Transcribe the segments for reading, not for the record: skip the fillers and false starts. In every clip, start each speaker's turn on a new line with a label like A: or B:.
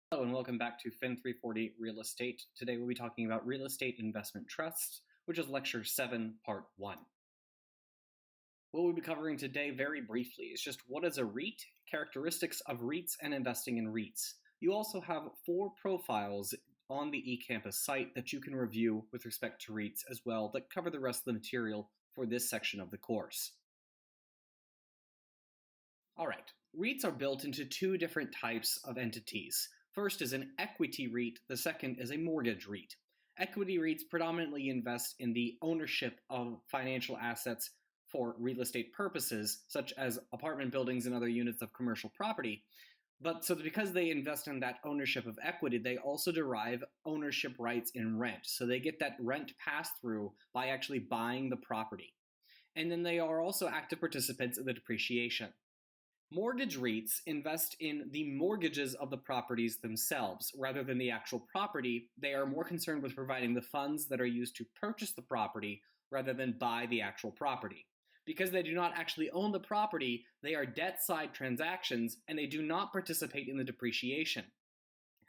A: Hello and welcome back to Fin 340 Real Estate. Today we'll be talking about real estate investment trusts, which is Lecture 7, Part 1. What we'll be covering today very briefly is just what is a REIT, characteristics of REITs, and investing in REITs. You also have 4 profiles on the eCampus site that you can review with respect to REITs as well that cover the rest of the material for this section of the course. All right, REITs are built into 2 different types of entities. First is an equity REIT, the second is a mortgage REIT. Equity REITs predominantly invest in the ownership of financial assets for real estate purposes, such as apartment buildings and other units of commercial property. Because they invest in that ownership of equity, they also derive ownership rights in rent. So they get that rent passed through by actually buying the property. And then they are also active participants in the depreciation. Mortgage REITs invest in the mortgages of the properties themselves. Rather than the actual property, they are more concerned with providing the funds that are used to purchase the property rather than buy the actual property. Because they do not actually own the property, they are debt-side transactions and they do not participate in the depreciation.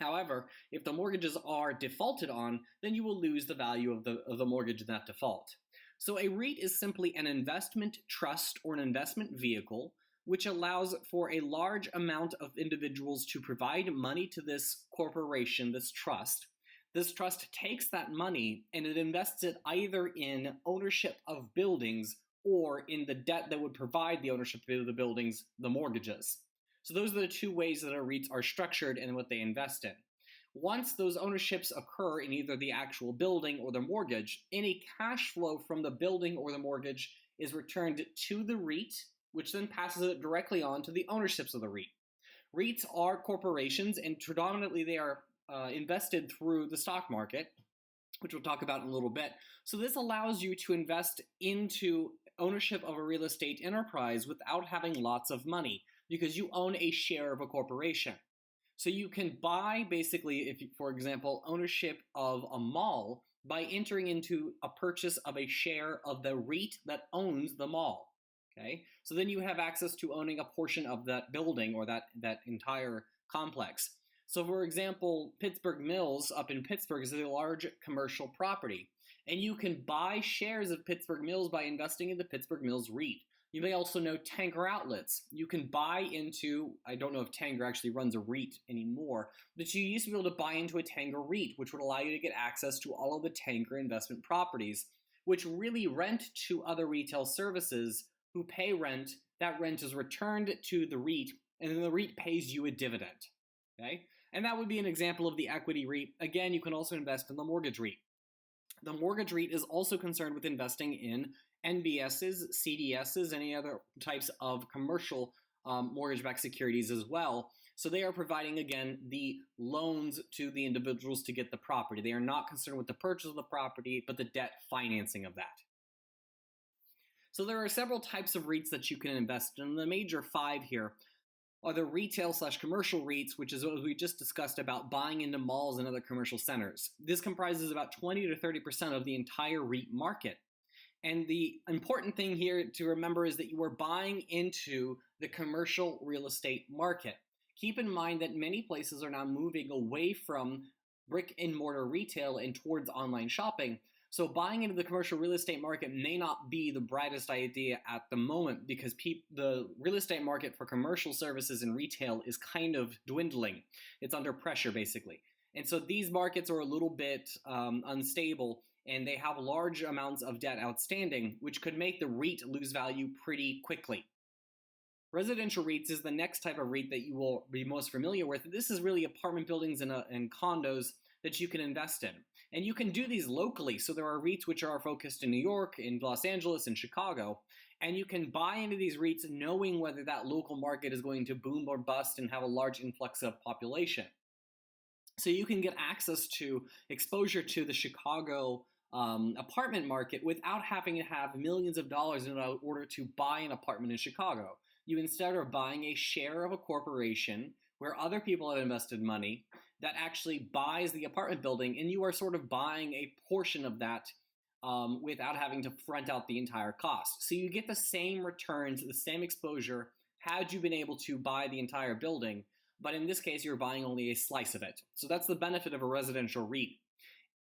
A: However, if the mortgages are defaulted on, then you will lose the value of the mortgage in that default. So a REIT is simply an investment trust or an investment vehicle which allows for a large amount of individuals to provide money to this corporation, this trust. This trust takes that money and it invests it either in ownership of buildings or in the debt that would provide the ownership of the buildings, the mortgages. So those are the 2 ways that our REITs are structured and what they invest in. Once those ownerships occur in either the actual building or the mortgage, any cash flow from the building or the mortgage is returned to the REIT, which then passes it directly on to the ownerships of the REIT. REITs are corporations, and predominantly they are invested through the stock market, which we'll talk about in a little bit. So this allows you to invest into ownership of a real estate enterprise without having lots of money, because you own a share of a corporation. So you can buy, basically, if you, for example, ownership of a mall by entering into a purchase of a share of the REIT that owns the mall. Okay, so then you have access to owning a portion of that building or that entire complex. So for example, Pittsburgh Mills up in Pittsburgh is a large commercial property, and you can buy shares of Pittsburgh Mills by investing in the Pittsburgh Mills REIT. You may also know Tanger Outlets. You can buy into, I don't know if Tanger actually runs a REIT anymore, but you used to be able to buy into a Tanger REIT, which would allow you to get access to all of the Tanger investment properties, which really rent to other retail services who pay rent. That rent is returned to the REIT, and then the REIT pays you a dividend. Okay? And that would be an example of the equity REIT. Again, you can also invest in the mortgage REIT. The mortgage REIT is also concerned with investing in NBSs, CDSs, any other types of commercial mortgage-backed securities as well. So they are providing, again, the loans to the individuals to get the property. They are not concerned with the purchase of the property, but the debt financing of that. So there are several types of REITs that you can invest in. The major 5 here are the retail/commercial REITs, which is what we just discussed about buying into malls and other commercial centers. This comprises about 20 to 30% of the entire REIT market. And the important thing here to remember is that you are buying into the commercial real estate market. Keep in mind that many places are now moving away from brick and mortar retail and towards online shopping. So buying into the commercial real estate market may not be the brightest idea at the moment, because the real estate market for commercial services and retail is kind of dwindling. It's under pressure, basically. And so these markets are a little bit unstable, and they have large amounts of debt outstanding, which could make the REIT lose value pretty quickly. Residential REITs is the next type of REIT that you will be most familiar with. This is really apartment buildings and condos that you can invest in. And you can do these locally. So there are REITs which are focused in New York, in Los Angeles, and Chicago. And you can buy into these REITs knowing whether that local market is going to boom or bust and have a large influx of population. So you can get access to exposure to the Chicago apartment market without having to have millions of dollars in order to buy an apartment in Chicago. You instead are buying a share of a corporation where other people have invested money that actually buys the apartment building, and you are sort of buying a portion of that without having to front out the entire cost. So you get the same returns, the same exposure had you been able to buy the entire building, but in this case, you're buying only a slice of it. So that's the benefit of a residential REIT.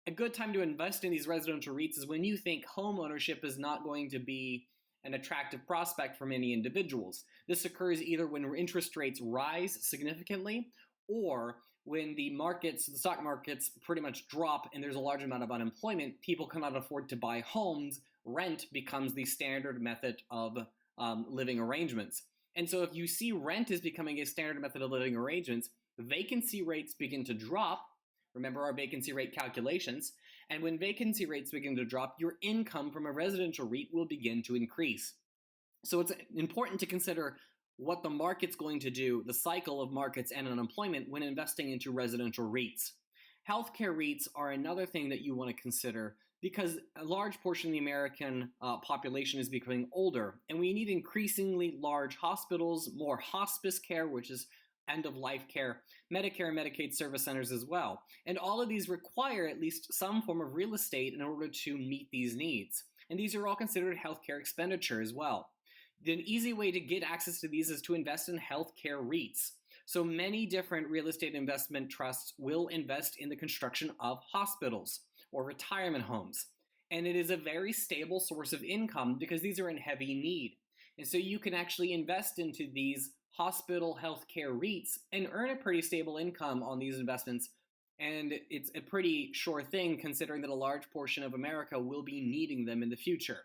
A: A good time to invest in these residential REITs is when you think home ownership is not going to be an attractive prospect for many individuals. This occurs either when interest rates rise significantly or when the stock markets pretty much drop and there's a large amount of unemployment, people cannot afford to buy homes, rent becomes the standard method of living arrangements. And so if you see rent is becoming a standard method of living arrangements, vacancy rates begin to drop. Remember our vacancy rate calculations. And when vacancy rates begin to drop, your income from a residential REIT will begin to increase. So it's important to consider what the market's going to do, the cycle of markets and unemployment, when investing into residential REITs. Healthcare REITs are another thing that you want to consider because a large portion of the American population is becoming older, and we need increasingly large hospitals, more hospice care, which is end-of-life care, Medicare and Medicaid service centers as well. And all of these require at least some form of real estate in order to meet these needs. And these are all considered healthcare expenditure as well. The easy way to get access to these is to invest in healthcare REITs. So many different real estate investment trusts will invest in the construction of hospitals or retirement homes. And it is a very stable source of income because these are in heavy need. And so you can actually invest into these hospital healthcare REITs and earn a pretty stable income on these investments. And it's a pretty sure thing considering that a large portion of America will be needing them in the future.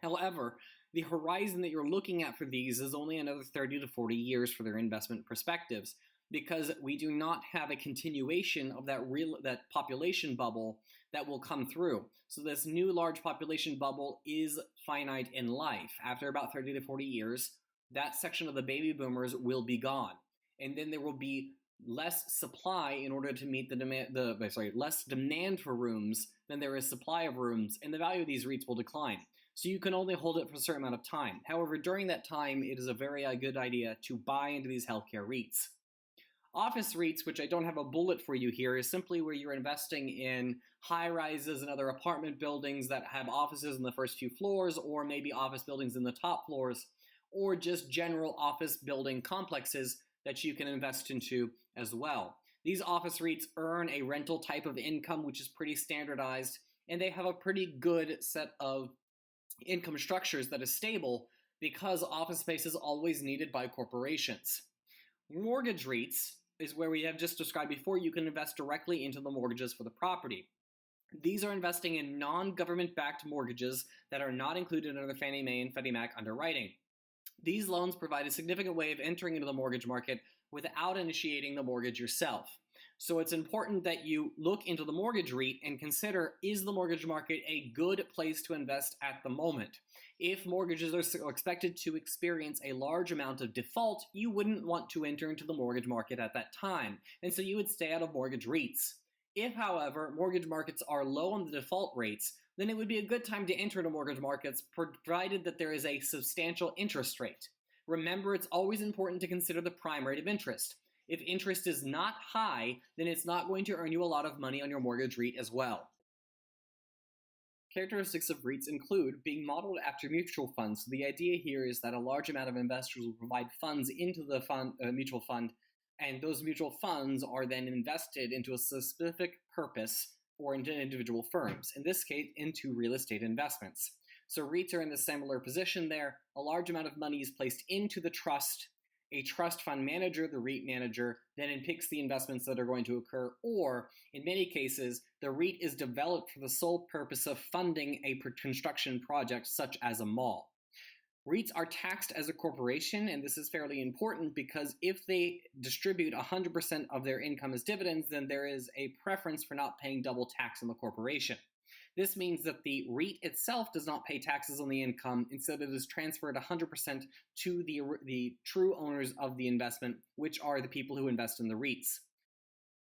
A: However, the horizon that you're looking at for these is only another 30 to 40 years for their investment perspectives, because we do not have a continuation of that population bubble that will come through. So this new large population bubble is finite in life. After about 30 to 40 years, that section of the baby boomers will be gone. And then there will be less supply in order to meet less demand for rooms than there is supply of rooms, and the value of these REITs will decline. So you can only hold it for a certain amount of time. However, during that time, it is a very good idea to buy into these healthcare REITs. Office REITs, which I don't have a bullet for you here, is simply where you're investing in high-rises and other apartment buildings that have offices in the first few floors, or maybe office buildings in the top floors, or just general office building complexes that you can invest into as well. These office REITs earn a rental type of income, which is pretty standardized, and they have a pretty good set of income structures that is stable because office space is always needed by corporations. Mortgage REITs is where we have just described before. You can invest directly into the mortgages for the property. These are investing in non-government-backed mortgages that are not included under the Fannie Mae and Freddie Mac underwriting. These loans provide a significant way of entering into the mortgage market without initiating the mortgage yourself. So it's important that you look into the mortgage REIT and consider, is the mortgage market a good place to invest at the moment? If mortgages are expected to experience a large amount of default, you wouldn't want to enter into the mortgage market at that time, and so you would stay out of mortgage REITs. If, however, mortgage markets are low on the default rates, then it would be a good time to enter into mortgage markets, provided that there is a substantial interest rate. Remember, it's always important to consider the prime rate of interest. If interest is not high, then it's not going to earn you a lot of money on your mortgage REIT as well. Characteristics of REITs include being modeled after mutual funds. So the idea here is that a large amount of investors will provide funds into the mutual fund, and those mutual funds are then invested into a specific purpose or into individual firms, in this case, into real estate investments. So REITs are in a similar position there. A large amount of money is placed into the trust. A trust fund manager, the REIT manager, then picks the investments that are going to occur, or in many cases, the REIT is developed for the sole purpose of funding a construction project such as a mall. REITs are taxed as a corporation, and this is fairly important because if they distribute 100% of their income as dividends, then there is a preference for not paying double tax on the corporation. This means that the REIT itself does not pay taxes on the income. Instead, it is transferred 100% to the true owners of the investment, which are the people who invest in the REITs.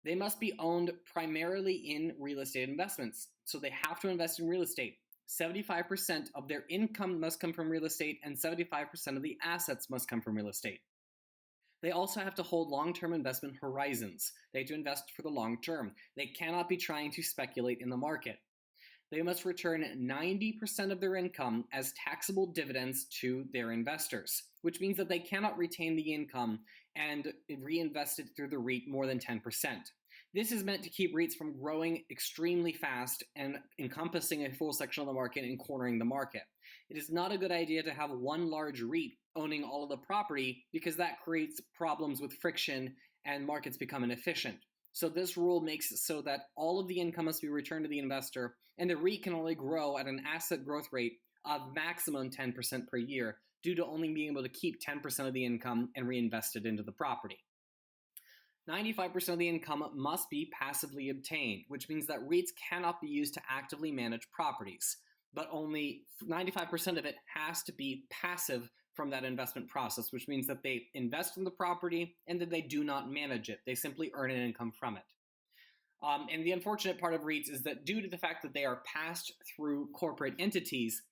A: They must be owned primarily in real estate investments, so they have to invest in real estate. 75% of their income must come from real estate, and 75% of the assets must come from real estate. They also have to hold long-term investment horizons. They have to invest for the long term. They cannot be trying to speculate in the market. They must return 90% of their income as taxable dividends to their investors, which means that they cannot retain the income and reinvested through the REIT more than 10%. This is meant to keep REITs from growing extremely fast and encompassing a full section of the market and cornering the market. It is not a good idea to have one large REIT owning all of the property because that creates problems with friction and markets become inefficient. So this rule makes it so that all of the income must be returned to the investor, and the REIT can only grow at an asset growth rate of maximum 10% per year due to only being able to keep 10% of the income and reinvest it into the property. 95% of the income must be passively obtained, which means that REITs cannot be used to actively manage properties, but only 95% of it has to be passive from that investment process, which means that they invest in the property and that they do not manage it. They simply earn an income from it. And the unfortunate part of REITs is that due to the fact that they are passed through corporate entities,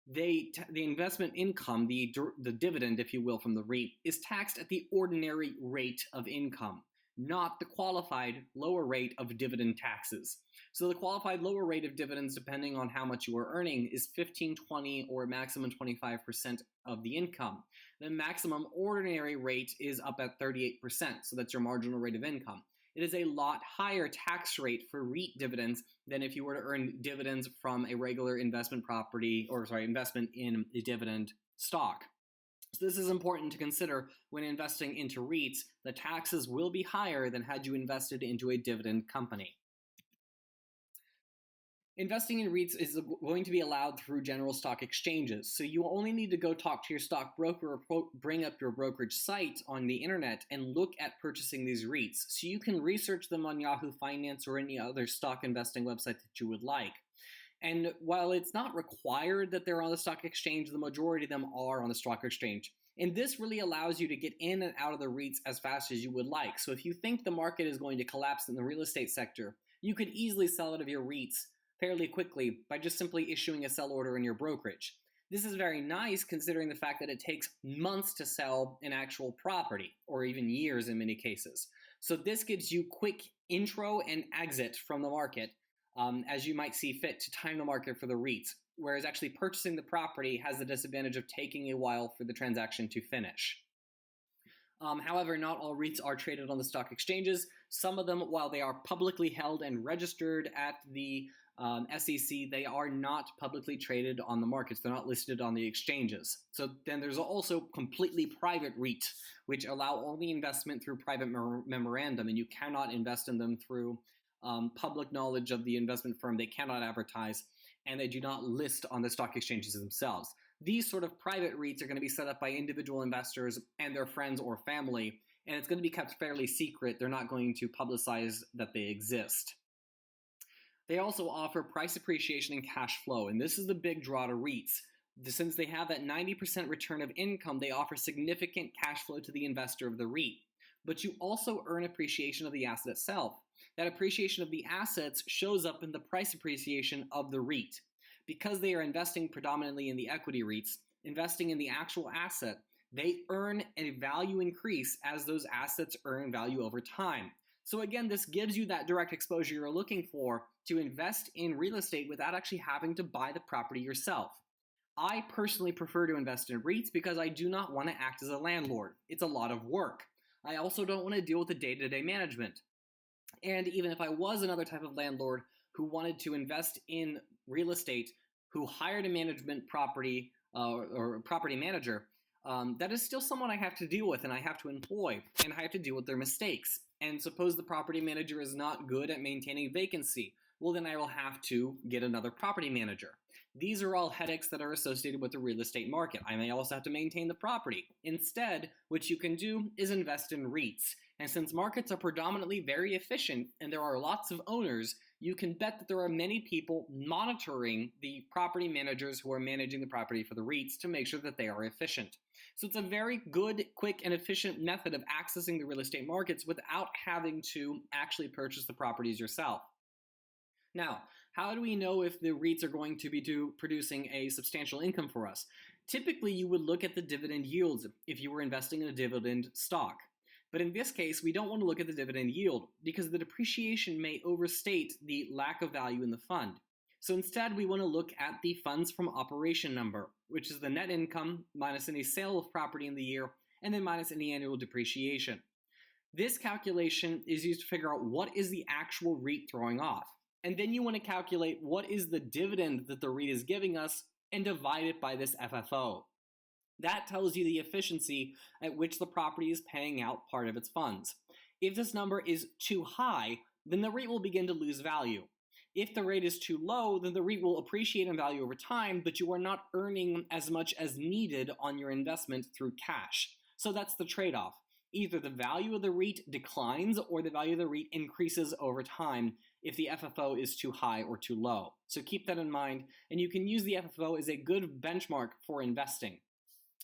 A: the investment income, the dividend, if you will, from the REIT, is taxed at the ordinary rate of income, not the qualified lower rate of dividend taxes. So the qualified lower rate of dividends, depending on how much you are earning, is 15, 20, or maximum 25% of the income. The maximum ordinary rate is up at 38%, so that's your marginal rate of income. It is a lot higher tax rate for REIT dividends than if you were to earn dividends from a regular investment investment in a dividend stock. So this is important to consider when investing into REITs. The taxes will be higher than had you invested into a dividend company. Investing in REITs is going to be allowed through general stock exchanges. So you only need to go talk to your stockbroker or bring up your brokerage site on the internet and look at purchasing these REITs. So you can research them on Yahoo Finance or any other stock investing website that you would like. And while it's not required that they're on the stock exchange, the majority of them are on the stock exchange. And this really allows you to get in and out of the REITs as fast as you would like. So if you think the market is going to collapse in the real estate sector, you could easily sell out of your REITs fairly quickly by just simply issuing a sell order in your brokerage. This is very nice considering the fact that it takes months to sell an actual property, or even years in many cases. So this gives you quick intro and exit from the market as you might see fit to time the market for the REITs, whereas actually purchasing the property has the disadvantage of taking a while for the transaction to finish. However, not all REITs are traded on the stock exchanges. Some of them, while they are publicly held and registered at the SEC, they are not publicly traded on the markets. They're not listed on the exchanges. So then there's also completely private REIT, which allow only investment through private memorandum, and you cannot invest in them through public knowledge of the investment firm. They cannot advertise, and they do not list on the stock exchanges themselves. These sort of private REITs are going to be set up by individual investors and their friends or family, and it's going to be kept fairly secret. They're not going to publicize that they exist. They also offer price appreciation and cash flow, and this is the big draw to REITs. Since they have that 90% return of income, they offer significant cash flow to the investor of the REIT. But you also earn appreciation of the asset itself. That appreciation of the assets shows up in the price appreciation of the REIT. Because they are investing predominantly in the equity REITs, investing in the actual asset, they earn a value increase as those assets earn value over time. So again, this gives you that direct exposure you're looking for to invest in real estate without actually having to buy the property yourself. I personally prefer to invest in REITs because I do not want to act as a landlord. It's a lot of work. I also don't want to deal with the day-to-day management. And even if I was another type of landlord who wanted to invest in real estate, who hired a management property or property manager, that is still someone I have to deal with and I have to employ, and I have to deal with their mistakes. And suppose the property manager is not good at maintaining vacancy. Well, then I will have to get another property manager. These are all headaches that are associated with the real estate market. I may also have to maintain the property. Instead, what you can do is invest in REITs. And since markets are predominantly very efficient and there are lots of owners, you can bet that there are many people monitoring the property managers who are managing the property for the REITs to make sure that they are efficient. So it's a very good, quick, and efficient method of accessing the real estate markets without having to actually purchase the properties yourself. Now, how do we know if the REITs are going to be producing a substantial income for us? Typically, you would look at the dividend yields if you were investing in a dividend stock. But in this case, we don't want to look at the dividend yield because the depreciation may overstate the lack of value in the fund. So instead, we want to look at the funds from operation number, which is the net income minus any sale of property in the year and then minus any annual depreciation. This calculation is used to figure out what is the actual REIT throwing off. And then you want to calculate what is the dividend that the REIT is giving us and divide it by this FFO. That tells you the efficiency at which the property is paying out part of its funds. If this number is too high, then the REIT will begin to lose value. If the rate is too low, then the REIT will appreciate in value over time, but you are not earning as much as needed on your investment through cash. So that's the trade-off. Either the value of the REIT declines or the value of the REIT increases over time if the FFO is too high or too low. So keep that in mind, and you can use the FFO as a good benchmark for investing.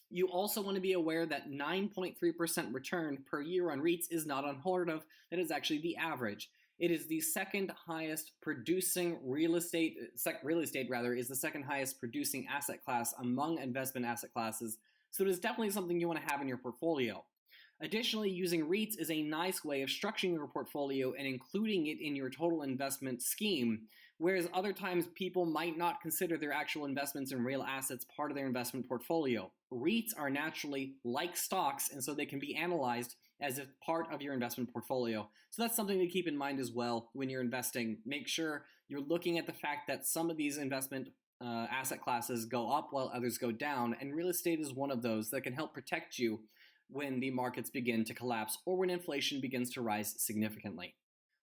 A: You also want to be aware that 9.3% return per year on REITs is not unheard of. That is actually the average. It is the second highest producing real estate is the second highest producing asset class among investment asset classes. So it is definitely something you want to have in your portfolio. Additionally, using REITs is a nice way of structuring your portfolio and including it in your total investment scheme, whereas other times people might not consider their actual investments in real assets part of their investment portfolio. REITs are naturally like stocks, and so they can be analyzed as if part of your investment portfolio. So that's something to keep in mind as well when you're investing. Make sure you're looking at the fact that some of these investment asset classes go up while others go down, and real estate is one of those that can help protect you when the markets begin to collapse or when inflation begins to rise significantly.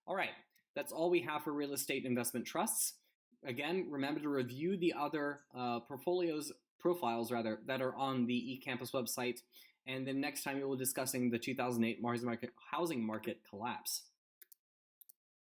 A: All right, that's all we have for real estate investment trusts. Again, remember to review the other profiles that are on the eCampus website, and then next time we will be discussing the 2008 housing market collapse.